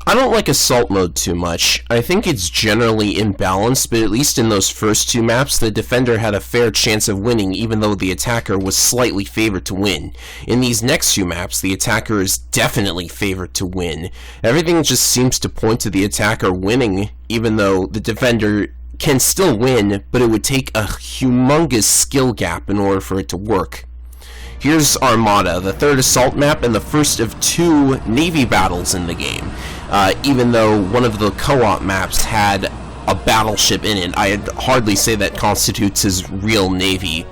I don't like assault mode too much. I think it's generally imbalanced, but at least in those first two maps, the defender had a fair chance of winning, even though the attacker was slightly favored to win. In these next few maps, the attacker is definitely favored to win. Everything just seems to point to the attacker winning, even though the defender can still win, but it would take a humongous skill gap in order for it to work. Here's Armada, the third assault map and the first of two Navy battles in the game. Even though one of the co-op maps had a battleship in it, I'd hardly say that constitutes his real Navy.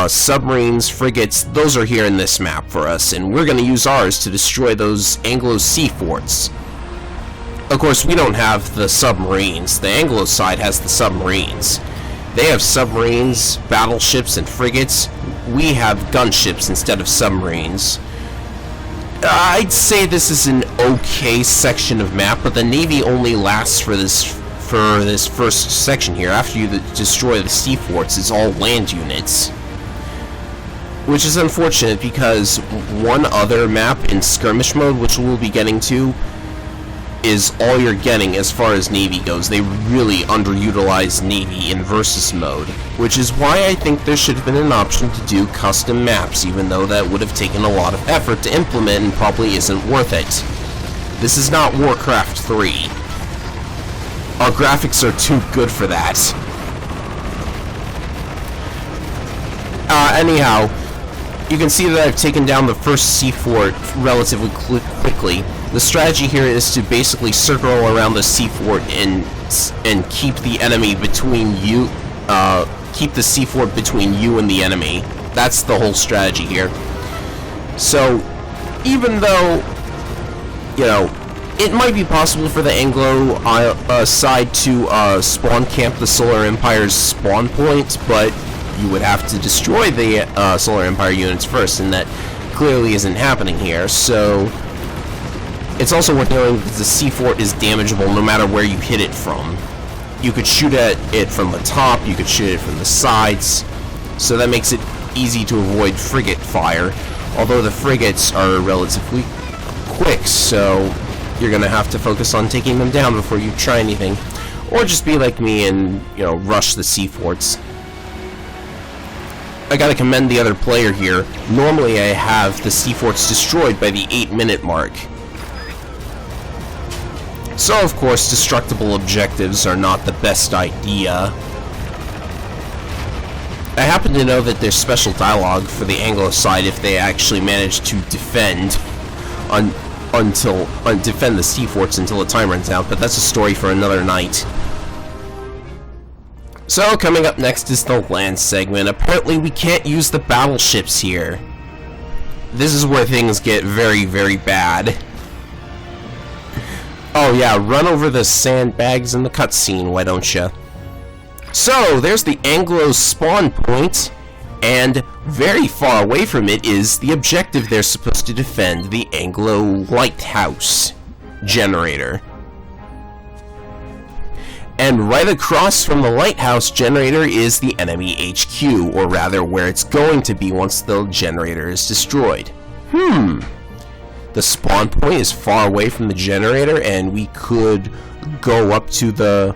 Submarines, frigates, those are here in this map for us, and we're going to use ours to destroy those Anglo sea forts. Of course, we don't have the submarines. The Anglo side has the submarines. They have submarines, battleships, and frigates. We have gunships instead of submarines. I'd say this is an okay section of map, but the Navy only lasts for this first section here. After you destroy the sea forts, it's all land units. Which is unfortunate because one other map in skirmish mode, which we'll be getting to, is all you're getting as far as Navy goes. They really underutilize Navy in versus mode, which is why I think there should have been an option to do custom maps, even though that would have taken a lot of effort to implement and probably isn't worth it. This is not Warcraft 3. Our graphics are too good for that. Anyhow, you can see that I've taken down the first sea fort relatively quickly. The strategy here is to basically circle around the sea fort and keep the enemy between you, keep the sea fort between you and the enemy. That's the whole strategy here. So, even though, you know, it might be possible for the Anglo side to spawn camp the Solar Empire's spawn point, but you would have to destroy the Solar Empire units first, and that clearly isn't happening here. So it's also worth noting that the sea fort is damageable no matter where you hit it from. You could shoot at it from the top, you could shoot it from the sides, so that makes it easy to avoid frigate fire, although the frigates are relatively quick, so you're gonna have to focus on taking them down before you try anything, or just be like me and, you know, rush the sea forts. I gotta commend the other player here. Normally I have the sea forts destroyed by the 8-minute mark. So, of course, destructible objectives are not the best idea. I happen to know that there's special dialogue for the Anglo side if they actually manage to defend defend the sea forts until the time runs out, but that's a story for another night. So, coming up next is the land segment. Apparently, we can't use the battleships here. This is where things get very, very bad. Oh yeah, run over the sandbags in the cutscene, why don't ya? So, there's the Anglo spawn point, and very far away from it is the objective they're supposed to defend, the Anglo lighthouse generator. And right across from the lighthouse generator is the enemy HQ, or rather where it's going to be once the generator is destroyed. The spawn point is far away from the generator, and we could go up to the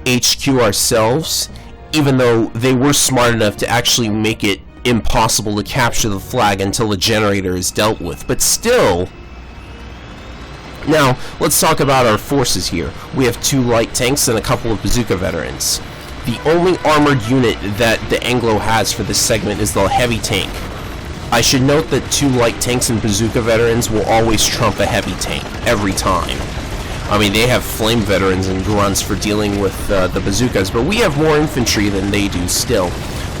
HQ ourselves, even though they were smart enough to actually make it impossible to capture the flag until the generator is dealt with. But still... Now, let's talk about our forces here. We have 2 light tanks and a couple of bazooka veterans. The only armored unit that the Anglo has for this segment is the heavy tank. I should note that 2 light tanks and bazooka veterans will always trump a heavy tank, every time. I mean, they have flame veterans and grunts for dealing with the bazookas, but we have more infantry than they do still.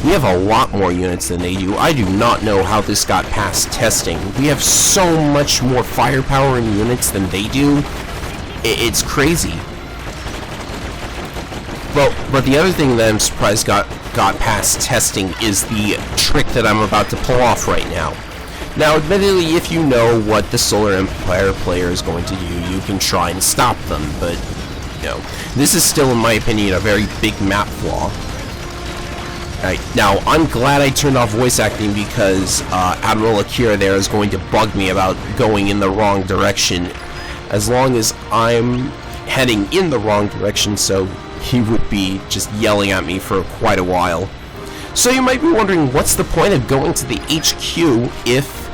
We have a lot more units than they do. I do not know how this got past testing. We have so much more firepower in units than they do. It's crazy. But the other thing that I'm surprised got past testing is the trick that I'm about to pull off right now. Now, admittedly, if you know what the Solar Empire player is going to do, you can try and stop them, but, you know, this is still, in my opinion, a very big map flaw. Right, now, I'm glad I turned off voice acting because Admiral Akira there is going to bug me about going in the wrong direction as long as I'm heading in the wrong direction, so he would be just yelling at me for quite a while. So you might be wondering, what's the point of going to the HQ if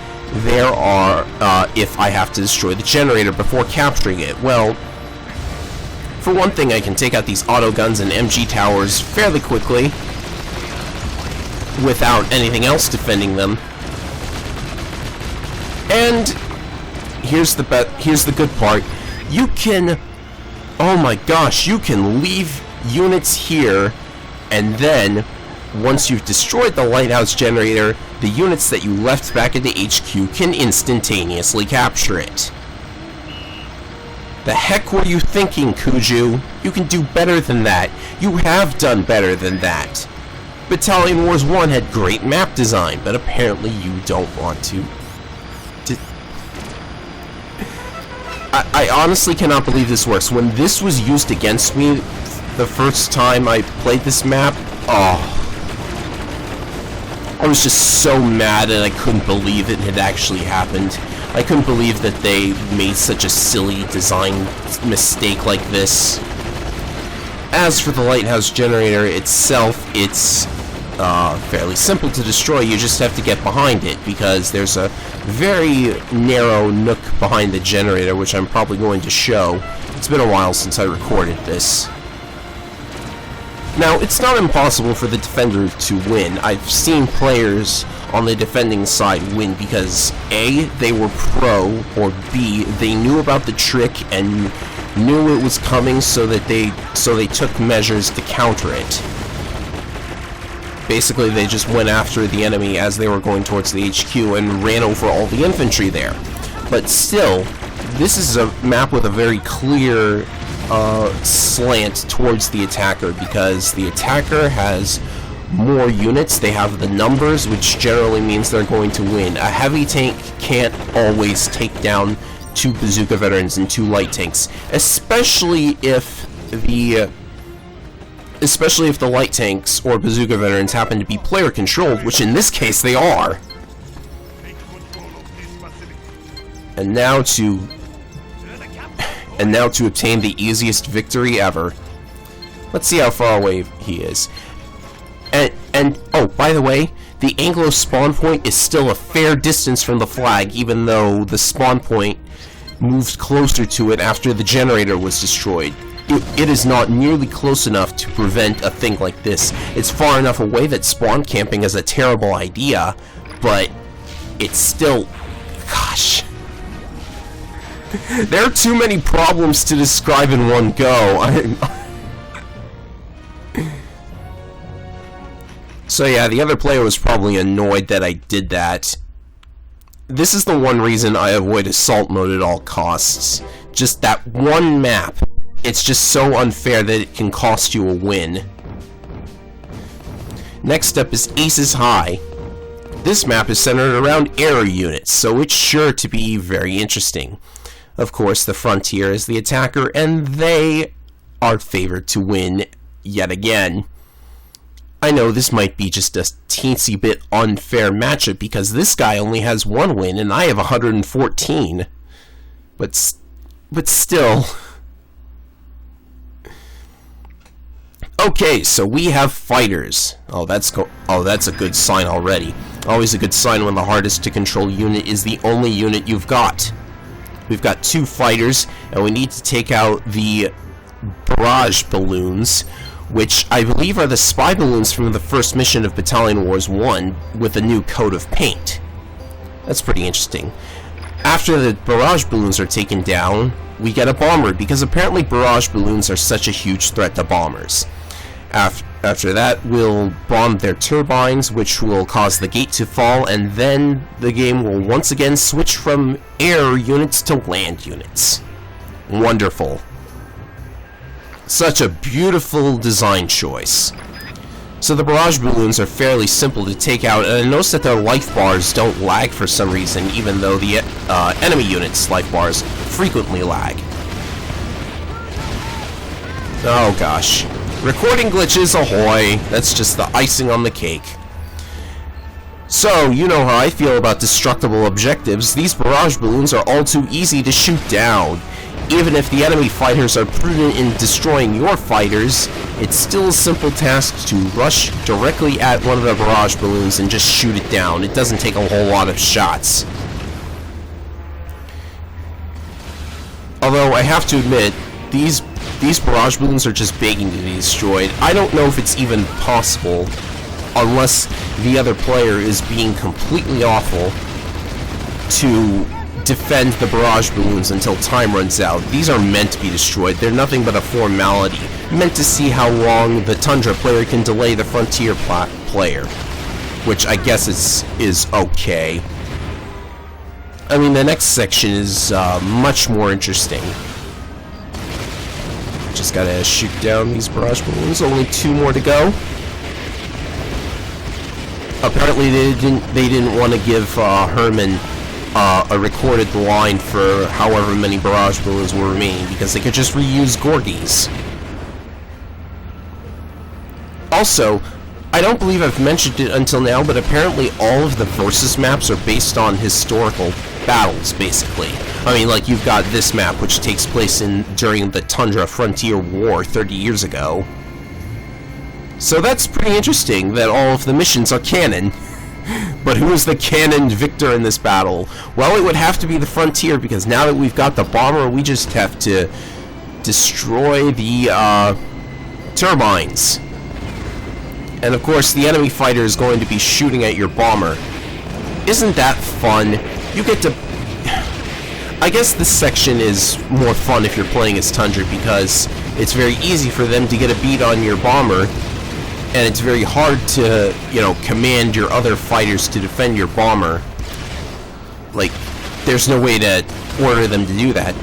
I have to destroy the generator before capturing it? Well, for one thing, I can take out these auto guns and MG towers fairly quickly without anything else defending them. And here's the good part. You can, oh my gosh, you can leave units here, and then once you've destroyed the lighthouse generator, the units that you left back in the HQ can instantaneously capture it. The heck were you thinking, Kuju? You can do better than that. You have done better than that. Battalion Wars 1 had great map design, but apparently you don't want to. I honestly cannot believe this works. When this was used against me the first time I played this map, oh, I was just so mad and I couldn't believe it had actually happened. I couldn't believe that they made such a silly design mistake like this. As for the lighthouse generator itself, it's fairly simple to destroy. You just have to get behind it, because there's a very narrow nook behind the generator, which I'm probably going to show. It's been a while since I recorded this. Now, it's not impossible for the defender to win. I've seen players on the defending side win because A, they were pro, or B, they knew about the trick and knew it was coming, so they took measures to counter it. Basically, they just went after the enemy as they were going towards the HQ and ran over all the infantry there. But still, this is a map with a very clear slant towards the attacker, because the attacker has more units, they have the numbers, which generally means they're going to win. A heavy tank can't always take down 2 bazooka veterans and 2 light tanks, especially if the light tanks or bazooka veterans happen to be player controlled, which in this case they are. And now to obtain the easiest victory ever. Let's see how far away he is. And oh, by the way, the Anglo spawn point is still a fair distance from the flag, even though the spawn point moved closer to it after the generator was destroyed. It is not nearly close enough to prevent a thing like this. It's far enough away that spawn camping is a terrible idea, but it's still... Gosh. There are too many problems to describe in one go. So yeah, the other player was probably annoyed that I did that. This is the one reason I avoid assault mode at all costs. Just that one map. It's just so unfair that it can cost you a win. Next up is Aces High. This map is centered around air units, so it's sure to be very interesting. Of course, the Frontier is the attacker, and they are favored to win yet again. I know this might be just a teensy bit unfair matchup, because this guy only has 1 win, and I have 114. But still... Okay, so we have fighters. Oh, that's a good sign already. Always a good sign when the hardest to control unit is the only unit you've got. We've got 2 fighters, and we need to take out the barrage balloons, which I believe are the spy balloons from the first mission of Battalion Wars 1 with a new coat of paint. That's pretty interesting. After the barrage balloons are taken down, we get a bomber, because apparently barrage balloons are such a huge threat to bombers. After that, we'll bomb their turbines, which will cause the gate to fall, and then the game will once again switch from air units to land units. Wonderful. Such a beautiful design choice. So the barrage balloons are fairly simple to take out, and I noticed that their life bars don't lag for some reason, even though the enemy units' life bars frequently lag. Oh gosh. Recording glitches, ahoy! That's just the icing on the cake. So, you know how I feel about destructible objectives. These barrage balloons are all too easy to shoot down. Even if the enemy fighters are prudent in destroying your fighters, it's still a simple task to rush directly at one of the barrage balloons and just shoot it down. It doesn't take a whole lot of shots. Although, I have to admit, these barrage balloons are just begging to be destroyed. I don't know if it's even possible, unless the other player is being completely awful, to defend the barrage balloons until time runs out. These are meant to be destroyed. They're nothing but a formality, meant to see how long the Tundra player can delay the Frontier player, which I guess is okay. I mean, the next section is much more interesting. Just gotta shoot down these barrage balloons. Only 2 more to go. Apparently, they didn't want to give Herman a recorded line for however many barrage balloons were remaining, because they could just reuse Gorgies. Also, I don't believe I've mentioned it until now, but apparently all of the Versus maps are based on historical battles, basically. I mean, like, you've got this map, which takes place during the Tundra Frontier War 30 years ago. So that's pretty interesting that all of the missions are canon. But who is the canon victor in this battle? Well, it would have to be the Frontier, because now that we've got the bomber, we just have to destroy the turbines. And of course, the enemy fighter is going to be shooting at your bomber. Isn't that fun? You get to... I guess this section is more fun if you're playing as Tundra, because it's very easy for them to get a beat on your bomber, and it's very hard to, you know, command your other fighters to defend your bomber. Like, there's no way to order them to do that.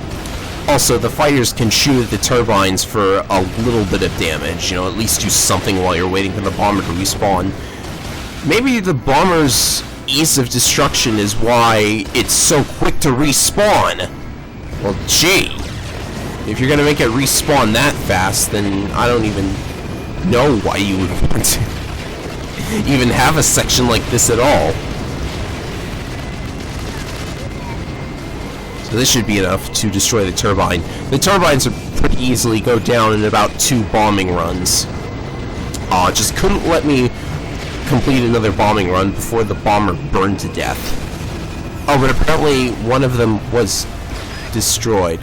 Also, the fighters can shoot at the turbines for a little bit of damage, you know, at least do something while you're waiting for the bomber to respawn. Maybe the bomber's ease of destruction is why it's so quick to respawn. Well, gee, if you're gonna make it respawn that fast, then I don't even know why you would want to even have a section like this at all. So this should be enough to destroy the turbine. The turbines would pretty easily go down in about 2 bombing runs. Just couldn't let me complete another bombing run before the bomber burned to death. Oh, but apparently one of them was destroyed.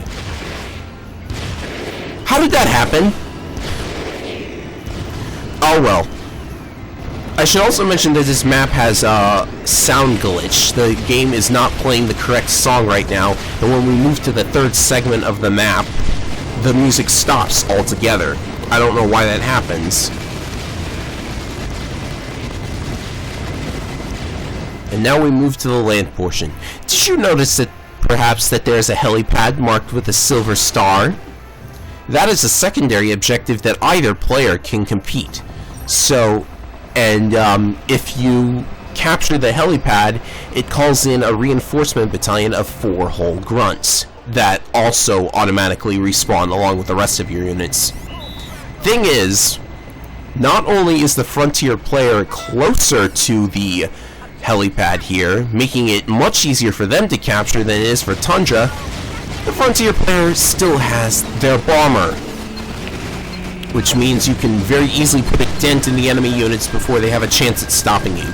How did that happen? Oh well. I should also mention that this map has a sound glitch. The game is not playing the correct song right now, and when we move to the 3rd segment of the map, the music stops altogether. I don't know why that happens. And now we move to the land portion. Did you notice that perhaps that there's a helipad marked with a silver star? That is a secondary objective that either player can compete. So, and if you capture the helipad, it calls in a reinforcement battalion of 4 whole grunts that also automatically respawn along with the rest of your units. Thing is, not only is the Frontier player closer to the helipad here, making it much easier for them to capture than it is for Tundra, the Frontier player still has their bomber, which means you can very easily put a dent in the enemy units before they have a chance at stopping you.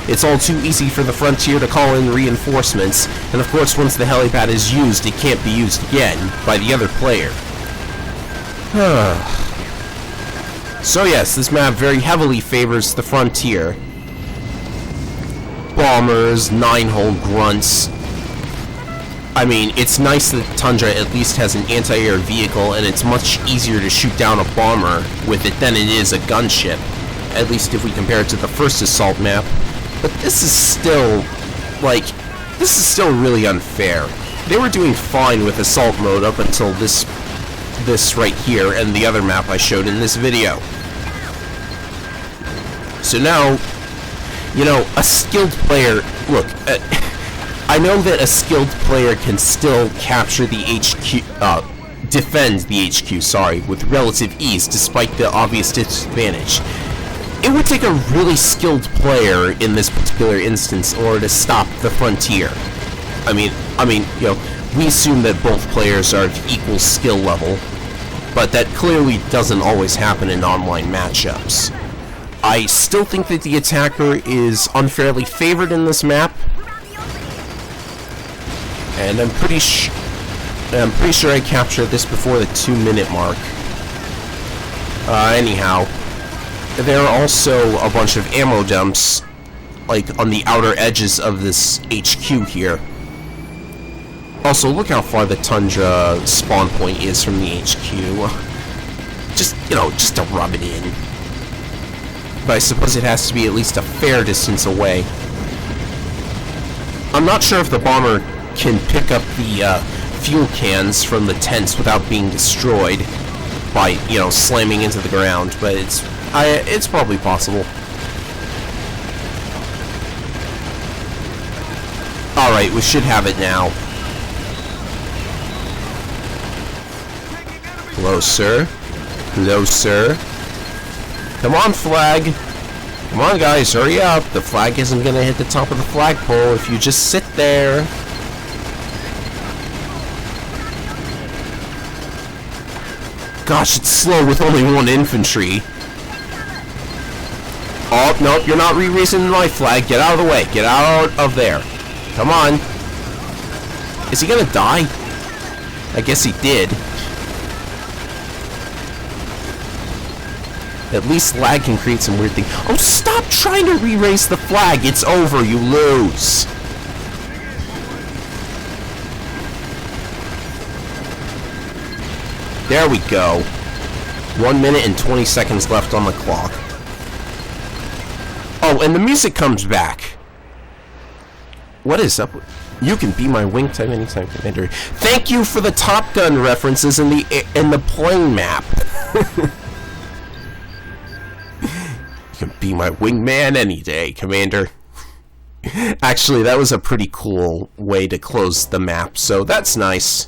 It's all too easy for the Frontier to call in reinforcements, and of course once the helipad is used, it can't be used again by the other player. So yes, this map very heavily favors the Frontier. Bombers, 9-hole grunts. I mean, it's nice that Tundra at least has an anti-air vehicle, and it's much easier to shoot down a bomber with it than it is a gunship. At least if we compare it to the first assault map. But this is still, like, this is still really unfair. They were doing fine with assault mode up until this right here, and the other map I showed in this video. So now, you know, a skilled player, look, I know that a skilled player can still capture the HQ, defend the HQ, sorry, with relative ease, despite the obvious disadvantage. It would take a really skilled player in this particular instance in order to stop the Frontier. I mean, you know, we assume that both players are of equal skill level, but that clearly doesn't always happen in online matchups. I still think that the attacker is unfairly favored in this map, and I'm pretty sure I captured this before the 2-minute mark. Anyhow, there are also a bunch of ammo dumps, like, on the outer edges of this HQ here. Also, look how far the Tundra spawn point is from the HQ. Just, you know, just to rub it in. But I suppose it has to be at least a fair distance away. I'm not sure if the bomber can pick up the fuel cans from the tents without being destroyed by, you know, slamming into the ground, but it's probably possible. Alright, we should have it now. Hello, sir. Hello, sir. Come on, flag. Come on, guys, hurry up. The flag isn't gonna hit the top of the flagpole if you just sit there. Gosh, it's slow with only 1 infantry. Oh, nope, you're not re-raising my flag. Get out of the way. Get out of there. Come on. Is he gonna die? I guess he did. At least lag can create some weird thing. Oh, stop trying to re-raise the flag. It's over. You lose. There we go. 1 minute and 20 seconds left on the clock. Oh, and the music comes back. What is up? You can be my wing type anytime, Commander. Thank you for the Top Gun references in the plane map. You can be my wingman any day, Commander. Actually, that was a pretty cool way to close the map, so that's nice.